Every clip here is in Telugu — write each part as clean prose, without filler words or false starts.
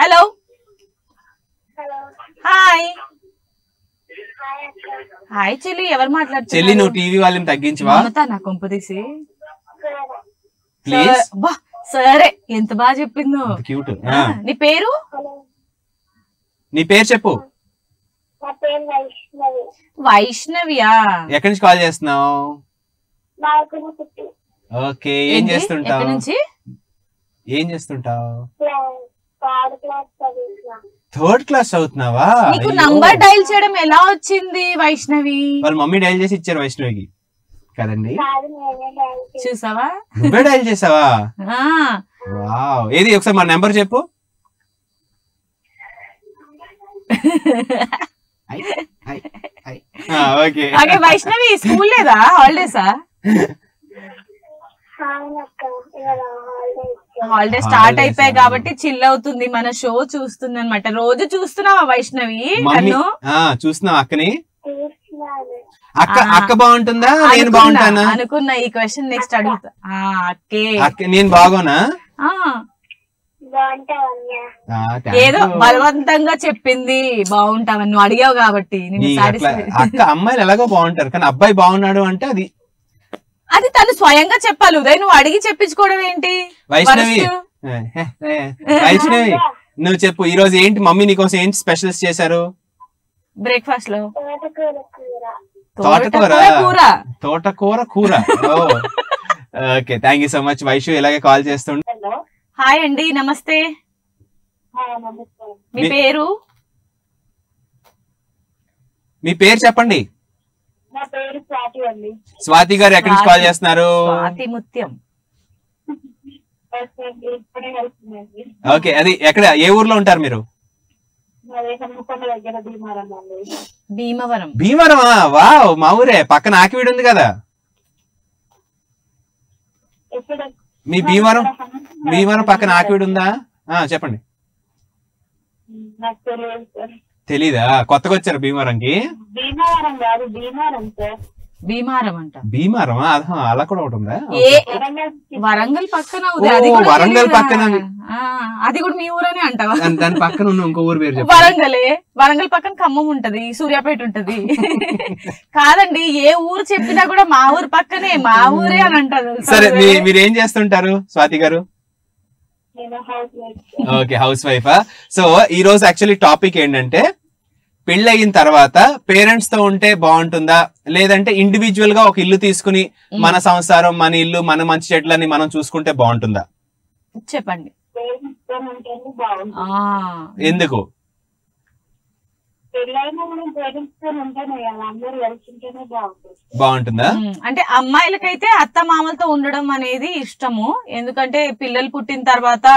హలో హాయ్ హాయ్ చెల్లి, ఎవరు మాట్లాడుతున్నారు? చెల్లి నువ్వు టీవీ వాళ్ళని తగ్గించవా నా కొంప తీసి ప్లీజ్. సరే, ఎంత బాగా చెప్పిందో. క్యూట్. నీ పేరు? నీ పేరు చెప్పు. వైష్ణవియా? ఎక్కడి నుంచి కాల్ చేస్తున్నావు? ఓకే, ఏం చేస్తుంటావు? ఏం చేస్తుంటావు? థర్డ్ క్లాస్ చదువుతున్నావా? నీకు నంబర్ డైల్ చేయడం ఎలా వచ్చింది వైష్ణవి? వాళ్ళ మమ్మీ డైల్ చేసి ఇచ్చారు వైష్ణవికి కదండి. చూసావా? నువ్వే డైల్ చేసావా? వావ్. ఏది ఒకసారి మా నెంబర్ చెప్పు. ఓకే ఓకే వైష్ణవి, స్కూల్ లేదా? హాలిడేసా? హాలిడే స్టార్ట్ అయిపోయాయి కాబట్టి చిల్ అవుతుంది, మన షో చూస్తుంది అనమాట. రోజు చూస్తున్నావా వైష్ణవి? చూస్తున్నావు అక్కని? అక్క బాగుంటుందా నేను బాగుంటానా అనుకున్నా. ఈ క్వశ్చన్ నెక్స్ట్ అడుగుతా. నేను బాగోనా? ఏదో బలవంతంగా చెప్పింది బాగుంటావని, నువ్వు అడిగావు కాబట్టి. అక్క అమ్మాయిలు ఎలాగో బాగుంటారు, కానీ అబ్బాయి బాగున్నాడు అంటే అది తను స్వయంగా చెప్పాలి. ఉదయ్ నువ్వు అడిగి చెప్పించుకోవడం ఏంటి? వైష్ణవి వైష్ణవి నువ్వు చెప్పు, ఈ రోజు ఏంటి మమ్మీ నీకోసం ఏంటి స్పెషల్స్ చేశారు బ్రేక్ఫాస్ట్ లో? తోటకూర కూర. Okay, thank you so much Vaishu, ఇలాగే కాల్ చేస్తుండే. హాయ్ అండి, నమస్తే. మీ పేరు? మీ పేరు చెప్పండి. స్వాతి గారు ఎక్కడి నుంచి కాల్ చేస్తున్నారు? స్వాతి ముత్యం. ఓకే, అది ఎక్కడ, ఏ ఊర్లో ఉంటారు మీరు? భీమవరం. భీమవరమా? వావ్, మా ఊరే. పక్కన ఆకివీడు ఉంది కదా. మీ భీమవరం పక్కన ఆకివీడు ఉందా? చెప్పండి. తెలీదా? కొత్తగా వచ్చారు భీమవరంకి? భీమారం అంట. భీమారమా? అలా కూడా ఒకటి ఉందా? వరంగల్ పక్కన. వరంగల్ పక్కన. అది కూడా మీ ఊరనే అంటావా? దాని పక్కన ఉన్న ఇంకో ఊరు పేరు? వరంగలే. వరంగల్ పక్కన ఖమ్మం ఉంటది, సూర్యాపేట ఉంటది. కాదండి, ఏ ఊరు చెప్పినా కూడా మా ఊరు పక్కనే, మా ఊరే అని అంటారు. సరే, మీరేం చేస్తుంటారు స్వాతి గారు? Okay, house వైఫా? సో ఈ రోజు యాక్చువల్లీ టాపిక్ ఏంటంటే, పెళ్ళయిన తర్వాత పేరెంట్స్ తో ఉంటే బాగుంటుందా, లేదంటే ఇండివిజువల్ గా ఒక ఇల్లు తీసుకుని మన సంసారం, మన ఇల్లు, మన మంచి చెట్లని మనం చూసుకుంటే బాగుంటుందా? చెప్పండి. ఎందుకు? బాగుంటుందా? అంటే అమ్మాయిలకైతే అత్త మామలతో ఉండడం అనేది ఇష్టము. ఎందుకంటే పిల్లలు పుట్టిన తర్వాత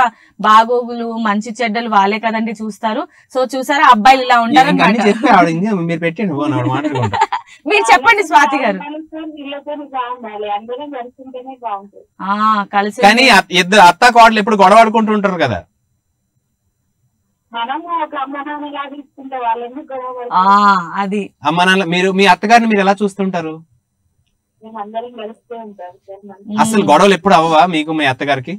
బాగోగులు, మంచి చెడ్డలు వాళ్ళే కదండి చూస్తారు. సో చూసారా, అబ్బాయిలు ఇలా ఉంటారు. మీరు చెప్పండి స్వాతి గారు. కలిసి. కానీ ఇద్దరు అత్త కోడలు ఎప్పుడు గొడవ ఆడుకుంటూ ఉంటారు కదా. అది అమ్మ నాన్న. మీరు మీ అత్తగారిని మీరు ఎలా చూస్తుంటారు? అసలు గొడవలు ఎప్పుడు అవ్వవా మీకు మీ అత్తగారికి?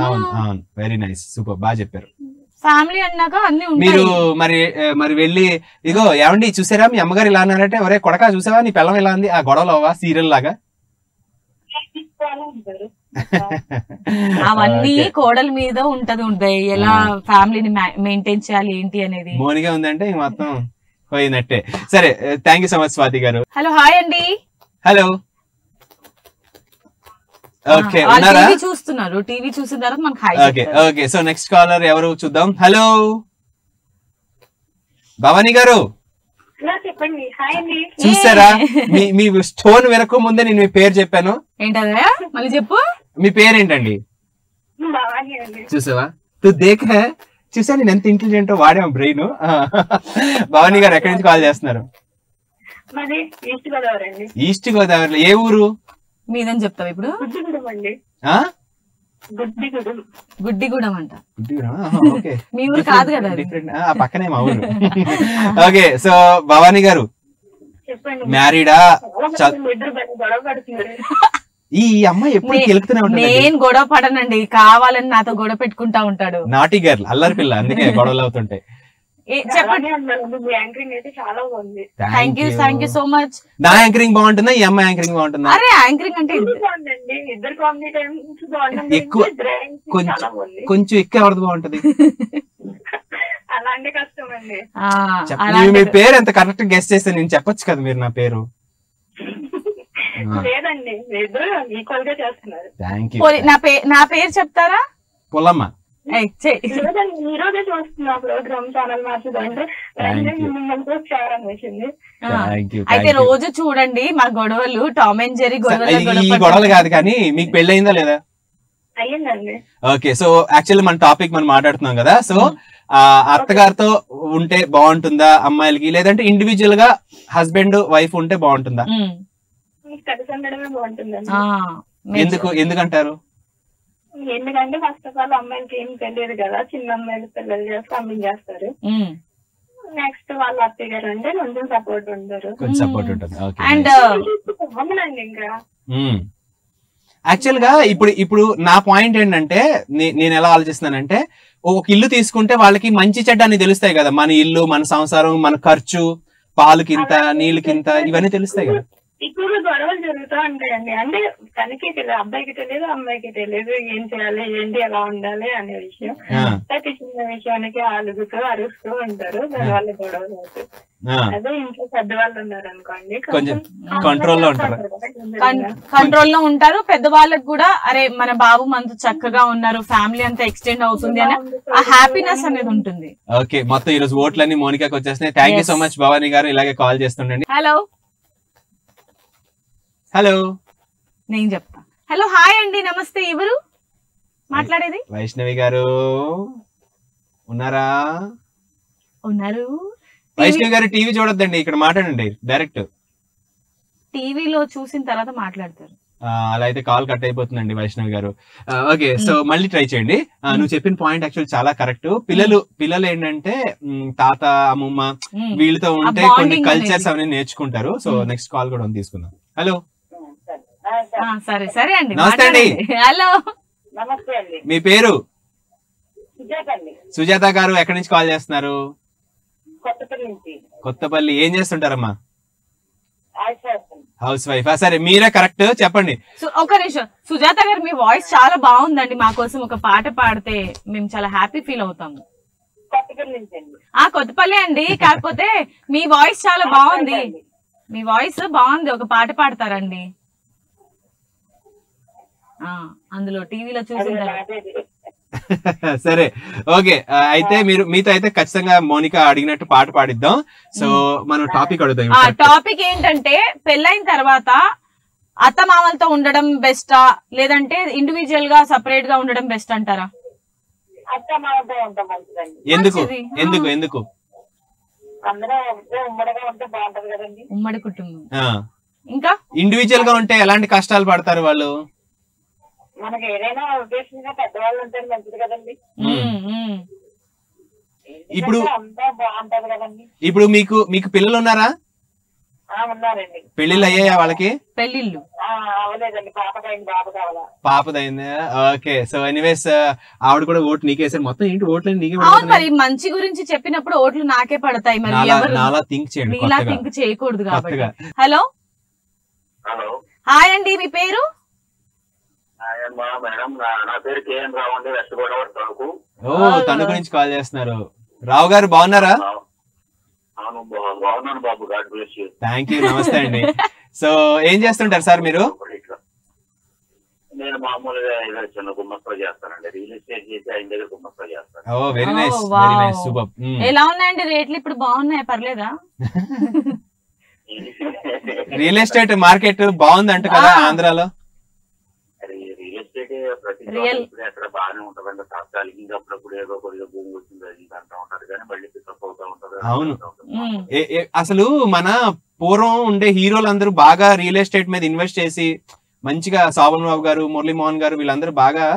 అవును అవును, వెరీ నైస్, సూపర్, బాగా చెప్పారు. ఫ్యామిలీ అన్నాక అన్ని మీరు మరి వెళ్ళి ఇగో ఏమండి చూసారా మీ అమ్మగారు ఇలా అన్నారంటే, ఒరే కొడకా చూసావా నీ పిల్లం ఇలా ఉంది, ఆ గొడవలు అవ్వవా సీరియల్ లాగా? అవన్నీ కోడల మీద ఉంటది, ఎలా ఫ్యామిలీని మెయింటైన్ చేయాలి ఏంటి అనేది. మోనిగా ఉందంటే మొత్తం పోయినట్టే. సరే, thank you so much Swathi గారు. హలో, హాయ్ అండి. హలో. ఓకే, టీవీ చూస్తున్నారు. టీవీ చూసిన తర్వాత మనకు hi. Okay okay, so next caller ఎవరు చూద్దాం. హలో భవానీ గారు. చూసారా, మీ స్టోన్ వెనక ముందే నేను మీ పేరు చెప్పాను. ఏంటదా? మళ్ళీ చెప్పు. మీ పేరేంటండి? చూసావా, చూసా నేను ఎంత ఇంటెలిజెంట్ వాడే బ్రెయిన్. భవానీ గారు ఎక్కడి నుంచి కాల్ చేస్తున్నారు? ఈస్ట్ గోదావరి. ఏ ఊరు మీదని చెప్తావు ఇప్పుడు? గుడ్డిగూడెం అంట. మీ ఊరు కాదు కదా, పక్కనే మా ఊరు. ఓకే, సో భవానీ గారు మ్యారీడా? ఈ అమ్మాయి ఎప్పుడు గెలుపుతూనే ఉంటుంది. నేను గొడవ పడనండి, కావాలని నాతో గొడవ పెట్టుకుంటా ఉంటాడు. నాటి గర్ల్, అల్లరి పిల్ల, అందుకే గొడవలు అవుతుంటాయి. చెప్పండి. Thank you so much. నా యాంకరింగ్ బాగుంటుందా, ఈ అమ్మాయి యాంకరింగ్ బాగుంటుందా? అరే యాంకరింగ్ అంటే ఎక్కువ కొంచెం ఎక్కువ ఎవరిది బాగుంటది? అలాంటి కష్టం అండి. మీ పేరు ఎంత కరెక్ట్ గెస్ట్ చేస్తే నేను చెప్పొచ్చు కదా మీరు నా పేరు. లేదండి, ఇద్దరు ఈక్వల్ గా చేస్తున్నారు. నా పేరు చెప్తారా? పొలమ్మ. ఈ రోజే చూస్తున్నా ప్రోగ్రామ్ ఛానల్ మార్చుదంటే వచ్చింది. అయితే రోజు చూడండి మా గొడవలు, టామ్ అండ్ జెర్రీ గొడవలు కాదు కానీ మీకు పెళ్ళయిందా లేదా? అయ్యిందండి. ఓకే, సో యాక్చువల్లీ మన టాపిక్ మనం మాట్లాడుతున్నాం కదా. సో అత్తగారితో ఉంటే బాగుంటుందా అమ్మాయిలకి, లేదంటే ఇండివిజువల్ గా హస్బెండ్ వైఫ్ ఉంటే బాగుంటుందా? కలిసి ఉండడమే బాగుంటుందండి. ఎందుకంటారు? ఎందుకంటే ఫస్ట్ ఆఫ్ ఆల్ అమ్మాయిలకి ఏం తెలియదు కదా, చిన్న అమ్మాయిలు పిల్లలు చేసి పంపించేస్తారు. నెక్స్ట్ వాళ్ళ అత్తయ్య గారు అంటే కొంచెం సపోర్ట్ ఉంటారు. అండ్ అవునండి. ఇంకా యాక్చువల్ గా ఇప్పుడు నా పాయింట్ ఏంటంటే, నేను ఎలా ఆలోచిస్తున్నానంటే, ఒక ఇల్లు తీసుకుంటే వాళ్ళకి మంచి చెడ్డ అని తెలుస్తాయి కదా. మన ఇల్లు, మన సంసారం, మన ఖర్చు, పాలుకింత, నీళ్ళకింత, ఇవన్నీ తెలుస్తాయి కదా. ఇప్పుడు గొడవలు జరుగుతూ ఉంటాయండి. అంటే తనకి తెలియదు, అబ్బాయికి తెలియదు, అమ్మాయికి తెలియదు ఏం చేయాలి, ఏంటి, ఎలా ఉండాలి అనే విషయం. ప్రతి చిన్న విషయానికి అలుగుతూ అరుస్తూ ఉంటారు, దానివల్ల గొడవలు అవుతాయి. అదే ఇంట్లో పెద్దవాళ్ళు ఉన్నారు అనుకోండి, కొంచెం కంట్రోల్లో ఉంటారు. కంట్రోల్లో ఉంటారు. పెద్దవాళ్ళకి కూడా అరే మన బాబు మనతో చక్కగా ఉన్నారు, ఫ్యామిలీ అంతా ఎక్స్టెండ్ అవుతుంది అని ఆ హ్యాపీనెస్ అనేది ఉంటుంది. ఓకే, మొత్తం ఈ రోజు ఓట్లన్నీ మోనికాకి వచ్చేస్తున్నాయి. Thank you so much Bhavani గారు, ఇలాగే కాల్ చేస్తుండండి. హలో హలో, నేను చెప్తా. హలో, హాయ్ అండి, నమస్తే. ఎవరు మాట్లాడేది? వైష్ణవి గారు ఉన్నారా? ఉన్నారు. వైష్ణవి గారు టీవీ చూడొద్దండి, ఇక్కడ మాట్లాడండి డైరెక్ట్. టీవీలో చూసిన తర్వాత మాట్లాడతారు. అలా అయితే కాల్ కట్ అయిపోతుందండి వైష్ణవి గారు. ఓకే, సో మళ్ళీ ట్రై చేయండి. నువ్వు చెప్పిన పాయింట్ యాక్చువల్ చాలా కరెక్ట్. పిల్లలు ఏంటంటే తాత అమ్మమ్మ వీళ్ళతో ఉంటే కొన్ని కల్చర్స్ అవన్నీ నేర్చుకుంటారు. సో నెక్స్ట్ కాల్ కూడా తీసుకుందాం. హలో, సరే సరే అండి. నమస్తే అండి. హలో, నమస్తే అండి. మీ పేరు? సుజాత గారు, ఎక్కడి నుంచి కాల్ చేస్తున్నారు? కొత్తపల్లి నుంచి. కొత్తపల్లి. ఏం చేస్తుంటారమ్మా? House wife. సరే, మీరే కరెక్ట్, చెప్పండి. ఒక నిమిషం. సుజాత గారు, మీ వాయిస్ చాలా బాగుందండి. మా కోసం ఒక పాట పాడితే మేము చాలా హ్యాపీ ఫీల్ అవుతాము. కొత్తపల్లి అండి, కాకపోతే మీ వాయిస్ చాలా బాగుంది. మీ వాయిస్ బాగుంది, ఒక పాట పాడతారండి అందులో టీవీలో చూసింటారు. సరే, ఓకే. అయితే మీతో అయితే ఖచ్చితంగా మోనికా అడిగినట్టు పాట పాడిద్దాం. సో మనం టాపిక్ అడుగుదాం. టాపిక్ ఏంటంటే, పెళ్ళైన తర్వాత అత్త మామలతో ఉండడం బెస్టా, లేదంటే ఇండివిజువల్ గా సపరేట్ గా ఉండడం బెస్ట్ అంటారా? ఎందుకు ఉమ్మడి కుటుంబం. ఇంకా ఇండివిజువల్ గా ఉంటే ఎలాంటి కష్టాలు పడతారు వాళ్ళు? మనకి ఏదైనా ఉద్దేశంగా పెద్దవాళ్ళు ఉంటే మంచిది కదండి. ఇప్పుడు బాగుంటది కదండి. ఇప్పుడు మీకు పిల్లలు ఉన్నారా? ఉన్నారండి. పెళ్లిళ్ళు అయ్యాయా వాళ్ళకి? పెళ్లిళ్ళు అవ్వలేదండి, పాపదైంది, బాబు కావాలా. పాపదైందా? ఓకే. సో ఎనీవేస్ ఆవిడ కూడా ఓటు నీకేసారు. మొత్తం ఏంటి ఓట్లు నీకే? మరి మంచి గురించి చెప్పినప్పుడు ఓట్లు నాకే పడతాయి. మరి నాలా థింక్ చేయండి, ఇలా థింక్ చేయకూడదు కాబట్టి. హలో, హాయ్ అండి, మీ పేరు? తణుకు నుంచి కాల్ చేస్తున్నారు. రావు గారు బాగున్నారా? థ్యాంక్ యూ, నమస్తే అండి. సో ఏం చేస్తుంటారు సార్ మీరు? నేను మామూలుగా చిన్న గుమ్మస్తా చేస్తానండి, రియల్ ఎస్టేట్ చేసి ఆయన దగ్గర గుమ్మస్తా చేస్తాను. Oh very nice, very nice, super. ఎలా ఉన్నాయండి రేట్లు? ఇప్పుడు బాగున్నాయి, పర్లేదా? రియల్ ఎస్టేట్ మార్కెట్ బాగుందంట కదా ఆంధ్రాలో? రియల్ ఎస్టేట్ ప్రతి ఎక్కడ బాగానే ఉంటదండి. తాత్కాలికంగా అప్పుడప్పుడు ఏదో కొద్దిగా భూమి వచ్చింది అది అంటూ ఉంటది, కానీ మళ్ళీ పికప్ అవుతా ఉంటది. అవును, అసలు మన పూర్వం ఉండే హీరోలందరూ బాగా రియల్ ఎస్టేట్ మీద ఇన్వెస్ట్ చేసి మంచిగా శోభన్ బాబు గారు, మురళీమోహన్ గారు వీళ్ళందరూ బాగా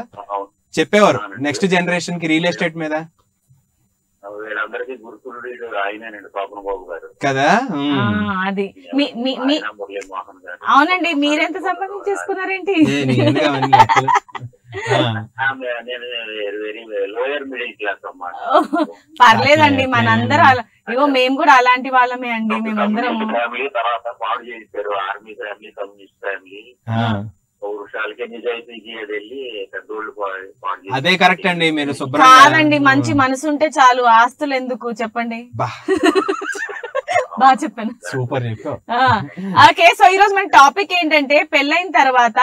చెప్పేవారు నెక్స్ట్ జనరేషన్ కి రియల్ ఎస్టేట్ మీద. వీళ్ళందరికీ గురుకులుడు ఆయనేనండి స్వప్న బాబు గారు కదా. అది మురళీమోహన్ గారు. అవునండి, మీరెంత సంపాదన చేసుకున్నారేంటి? నేను వెరీ లోయర్ మిడిల్ క్లాస్ అన్నమాట. పర్లేదండి, మనందరం ఇగో మేము కూడా అలాంటి వాళ్ళమే అండి. మేమందరం ఫ్యామిలీ తర్వాత పాడు చేశారు, ఆర్మీ ఫ్యామిలీ, కమ్యూనిస్ట్ ఫ్యామిలీ, పౌరుషాలకే నిజాయితీకి అది వెళ్ళి పెద్దోళ్ళు పాడు. అదే కరెక్ట్ అండి. మీరు కాదండి, మంచి మనసు ఉంటే చాలు, ఆస్తులు ఎందుకు చెప్పండి. బాగా చెప్పాను, సూపర్. ఓకే, సో ఈ రోజు మన టాపిక్ ఏంటంటే పెళ్ళైన తర్వాత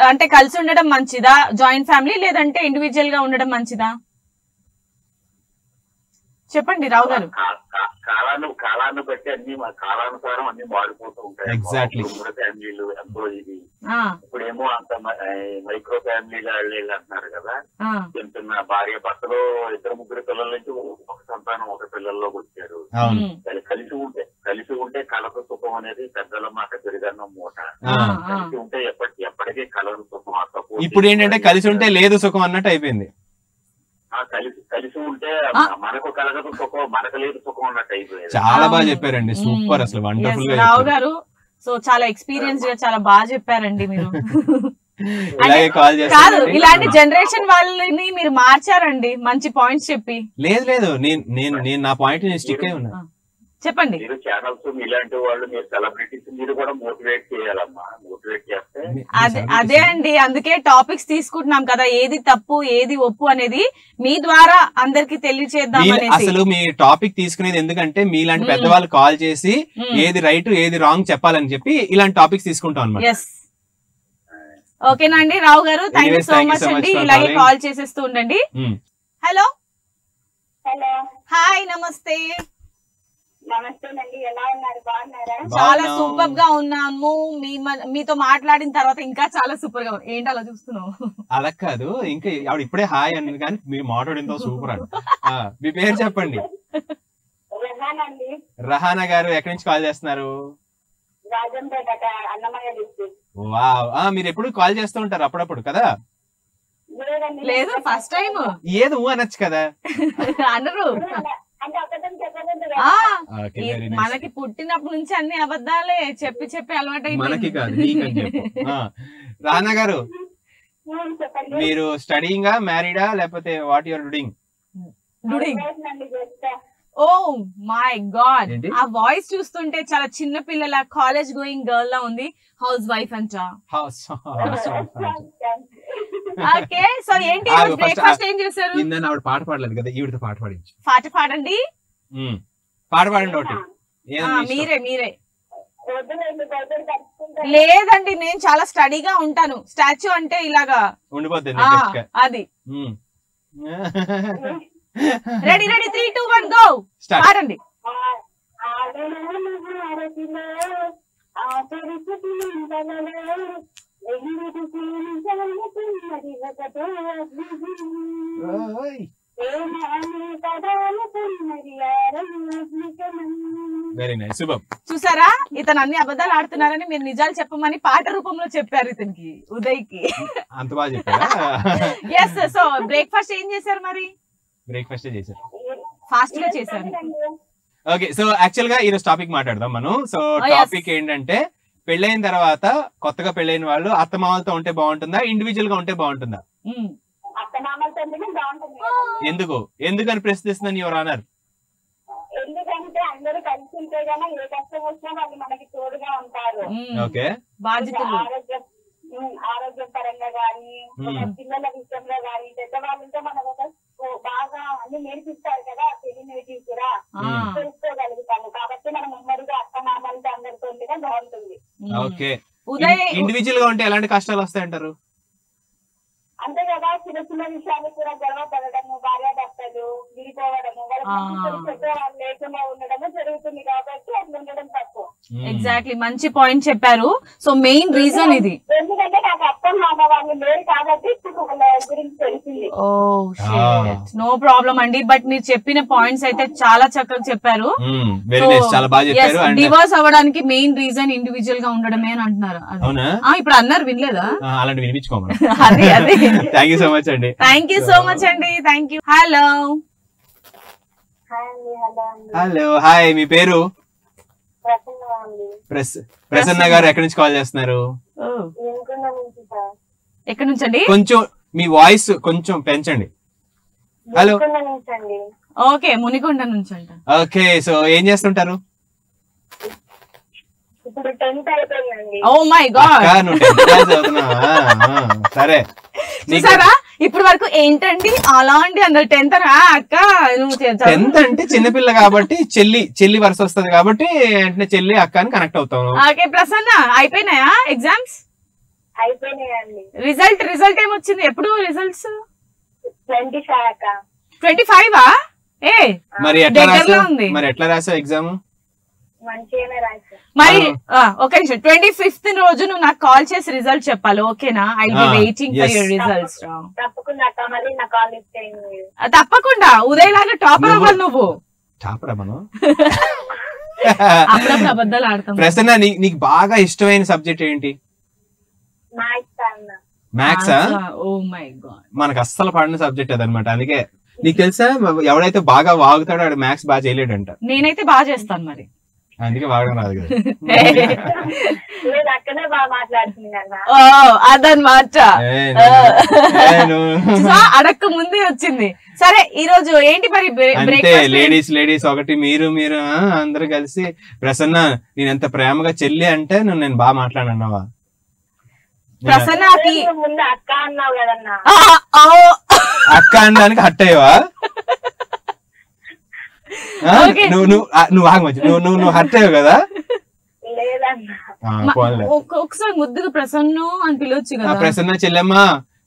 అంటే కలిసి ఉండడం మంచిదా, జాయింట్ ఫ్యామిలీ, లేదంటే ఇండివిజువల్ గా ఉండడం మంచిదా? చెప్పండి రావు గారు. కాలాన్ని బట్టి అన్ని కాలానుసారం అన్ని మారిపోతూ ఉంటాయి. ఎగ్జాక్ట్లీ. ఫ్యామిలీలు ఎంతో ఇది ఇప్పుడేమో అంత మైక్రో ఫ్యామిలీలు అంటున్నారు కదా. చిన్న భార్య భర్తలో 2-3 పిల్లల నుంచి ఒక సంతానం ఒక పిల్లల్లోకి వచ్చారు. కలిసి ఉంటే కలప సుఖం అనేది పెద్దల మాట పెరిగన్న మూట. కలిసి ఉంటే ఎప్పటికీ కలను సుఖం. ఇప్పుడు ఏంటంటే కలిసి ఉంటే లేదు సుఖం అన్నట్టు అయిపోయింది. కలిసి ఉంటే మనకు కలగదు సుఖం, మనకు లేదు సుఖం అన్నట్టు అయిపోయింది. చాలా బాగా చెప్పారండి, సూపర్, అసలు వండర్ఫుల్ గా రావు గారు. సో చాలా ఎక్స్పీరియన్స్ గా చాలా బాగా చెప్పారండి మీరు. కాదు, ఇలాంటి జనరేషన్ వాళ్ళని మీరు మార్చారండి మంచి పాయింట్స్ చెప్పి. లేదు నేను నా పాయింట్ నేను స్టిక్ అయి ఉన్నా. చెప్పండి. మీరు ఛానల్స్ ఇలాంటి వాళ్ళు, మీరు సెలబ్రిటీస్, మీరు కూడా మోటివేట్ చేయాలమ్మా. మోటివేట్ చేస్తే అదే అండి, అందుకే టాపిక్స్ తీసుకుంటున్నాం కదా, ఏది తప్పు ఏది ఒప్పు అనేది మీ ద్వారా అందరికి తెలియచేద్దాం. అసలు మీ టాపిక్ తీసుకునేది ఎందుకంటే మీలాంటి పెద్దవాళ్ళు కాల్ చేసి ఏది రైట్ ఏది రాంగ్ చెప్పాలని చెప్పి ఇలాంటి టాపిక్స్ తీసుకుంటాం అన్నమాట. ఓకేనా అండి రావు గారు, థ్యాంక్ యూ సో మచ్ అండి. ఇలాగే కాల్ చేసేస్తూ ఉండండి. హలో హలో, హాయ్, నమస్తే. నమస్తేనండి, ఎలా ఉన్నారు? బాగున్నారా? చాలా సూపర్ గా ఉన్నాము. మీతో మాట్లాడిన తర్వాత ఇంకా చాలా సూపర్ గా. ఏంటి అలా చూస్తున్నావు? అలా కాదు, ఇంకా ఆవిడ ఇప్పుడే హాయ్ అని, కానీ మీరు మాట్లాడిందో సూపర్ అండి. మీ పేరు చెప్పండి. రహానా గారు, ఎక్కడి నుంచి కాల్ చేస్తున్నారు? వావ్, మీరు ఎప్పుడు కాల్ చేస్తూ ఉంటారు అప్పుడప్పుడు కదా? లేదు, ఫస్ట్ టైం. ఏదో అనొచ్చు కదా. అనరు. మనకి పుట్టినప్పటి నుంచి అన్ని అబద్ధాలే చెప్పి చెప్పి అలవాటు. మనకి కాదు, నీకని చెప్పు. రానా గారు, మీరు స్టడీయింగా, మ్యారీడా, లేకపోతే what you're doing? Oh my god, ఆ వాయిస్ చూస్తుంటే చాలా చిన్న పిల్లల కాలేజ్ గోయింగ్ గర్ల్ లా ఉంది. హౌస్ వైఫ్ అంట. ఓకే, సో ఏంటి బ్రేక్ఫాస్ట్ ఏం చేశారు? ఆవిడ పాట పాడలేదు కదా, ఈవిడతో పాట పాడించు. పాట పాడండి. పాట పాడండి ఒకటి. మీరే. లేదండి, నేను చాలా స్టడీగా ఉంటాను. స్టాచ్యూ అంటే ఇలాగా ఉండిపోద్ది అది. Ready 3, 2, 1 go. పాడండి. Very nice, super. చూసారా, ఇతను అన్ని అబద్ధాలు ఆడుతున్నారని మీరు నిజాలు చెప్పమని పాట రూపంలో చెప్పారు ఇతనికి, ఉదయ్కి. అంత బాగా చెప్పారా? ఎస్. సో బ్రేక్ఫాస్ట్ ఏం చేశారు మరి? బ్రేక్ఫాస్ట్ చేశారు, ఫాస్ట్ గా చేశారు. ఓకే, సో యాక్చువల్ గా ఈరోజు టాపిక్ మాట్లాడదాం మనం. సో టాపిక్ ఏంటంటే పెళ్ళైన తర్వాత కొత్తగా పెళ్ళైన వాళ్ళు అత్తమామలతో ఉంటే బాగుంటుందా, ఇండివిజువల్ గా ఉంటే బాగుంటుందా? ఎందుకని ప్రశ్నిస్తున్నాను యువర్ ఆనర్? ఎందుకంటే అందరూ కలిసి ఉంటే గానీ ఏ కష్టం వచ్చినా వాళ్ళు మనకి తోడుగా ఉంటారు. ఓకే, బాధ్యతలు ఆరోగ్యపరంగా గానీ, పిల్లల విషయంలో గానీ, పెద్దవాళ్ళంటే మనకు బాగా అన్ని నేర్పిస్తారు కదా, తెలియనివి కూడా తెలుసుకోగలుగుతాము. కాబట్టి మనం ఉమ్మడిగా అత్తమామలతో అందరితో ఉంటేనే బాగుంటుంది. ఓకే, ఇండివిజువల్ గా ఉంటే ఎలాంటి కష్టాలు వస్తాయంటారు? అంతే కదా, చిన్న చిన్న విషయాలు కూడా గొడవ పడడము, భార్యాభర్తలు విడిపోవడము, వాళ్ళు లేకుండా ఉండడము జరుగుతుంది. కాబట్టి అట్లా ఉండడం తప్పు. ఎగ్జాక్ట్లీ, మంచి పాయింట్ చెప్పారు. సో మెయిన్ రీజన్ ఇది. ఎందుకంటే నాకు అర్థం మామ వాళ్ళు లేరు కాబట్టి వాళ్ళ గురించి తెలిసింది. నో ప్రాబ్లం అండి, బట్ మీరు చెప్పిన పాయింట్స్ అయితే చాలా చక్కగా చెప్పారు. డివోర్స్ అవ్వడానికి మెయిన్ రీజన్ ఇండివిజువల్ గా ఉండడమే అని అంటున్నారు. ఇప్పుడు అన్నారు, వినలేదా? అలాంటి వినిపించుకోమని. అదే థ్యాంక్ యూ సో మచ్ అండి. థ్యాంక్ యూ సో మచ్ అండి. Thank you. హలో హాయ్ అండి. హలో అండి. హలో హాయ్, మీ పేరు? ప్రసన్న అండి. ప్రసన్న గారు ఎక్కడి నుంచి కాల్ చేస్తున్నారు? వినుకొండ నుంచి సార్. ఎక్కడి నుంచి అండి? కొంచెం మీ వాయిస్ కొంచెం పెంచండి. హలో. వినుకొండ నుంచి అండి. ఓకే, మునికొండ నుంచి అంట. ఓకే, సో ఏం చేస్తుంటారు? ఇప్పుడు 10th అయిపోయిందండి. Oh my god. అక్క, నువ్వు 10th క్లాస్ చదువుతున్నావా? సరే. చూసారా ఇప్పటి వరకు ఏంటండి అలాంటి అన్నారు 10th అక్క నువ్వు 10th అంటే చిన్నపిల్ల కాబట్టి చెల్లి వరుస వస్తుంది కాబట్టి అంటే చెల్లి అక్క అని కనెక్ట్ అవుతాను. ఓకే ప్రసన్న, అయిపోయినాయా ఎగ్జామ్స్? అయిపోయినాయండి. రిజల్ట్ ఏమొచ్చింది? ఎప్పుడు రిజల్ట్స్? 25 అక్క. 25ఆ? ఏ మరి ఎట్లా దగ్గరలో రాసావు? ఉంది. మరి ఎట్లా రాసావు ఎగ్జామ్? మంచిగానే రాశాను. మరి ఒక నిమిషం, 25th రోజు నువ్వు నాకు కాల్ చేసి రిజల్ట్ చెప్పాలి, ఓకేనా? I will be waiting for your results. తప్పకుండా అక్క, మళ్ళీ నా కాల్ ఇచ్చేయండి. తప్పకుండా ఉదయ్ లాగా టాపర్ అవ్వాలి నువ్వు. టాపరా మనం? అప్పుడప్పుడు అబద్ధాలు ఆడతాం. ప్రసన్న, నీకు బాగా ఇష్టమైన సబ్జెక్ట్ ఏంటి? మ్యాథ్స్ అన్న. మ్యాథ్సా? ఓ మై గాడ్, మనకు అస్సలు పడిన సబ్జెక్ట్ అదనమాట. అందుకే నీకు తెలుసా, ఎవడైతే బాగా వాగుతాడో వాడు మ్యాథ్స్ బాగా చేయలేడంట. నేనైతే బాగా చేస్తాను మరి. అందుకే వాగడం రాదు కదా. నేను అక్కనే బాగా మాట్లాడుతుంది అన్న. ఓ అదనమాట. నువ్వు అడక్క ముందే వచ్చింది. సరే, ఈ రోజు ఏంటి మరి అంటే లేడీస్ ఒకటి మీరు అందరూ కలిసి ప్రసన్న నేను ఎంత ప్రేమగా చెల్లి అంటే నేను బాగా మాట్లాడన్నావా? ప్రసన్నకి ముందు అక్క అన్నావు కదన్నా. అక్క అనడానికి హట్ అయ్యవా? నువ్వు ఆగమచ్చు, నువ్వు హట్ అయ్యావు కదా. లేదన్నా. ఒకసారి ముద్దుగా ప్రసన్న అని పిలవచ్చు కదా. ప్రసన్న చెల్లెమ్మ,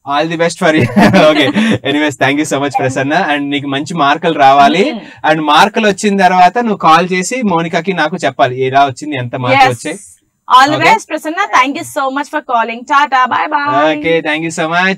all the best for you. Okay, anyways thank you so much Prasanna. And నీకు మంచి మార్కులు రావాలి. అండ్ మార్కులు వచ్చిన తర్వాత నువ్వు కాల్ చేసి మోనికాకి నాకు చెప్పాలి ఎలా వచ్చింది, ఎంత మార్కులు వచ్చాయి. All the best Prasanna. Thank you so much for calling. Tata, by by. Okay, thank you so much.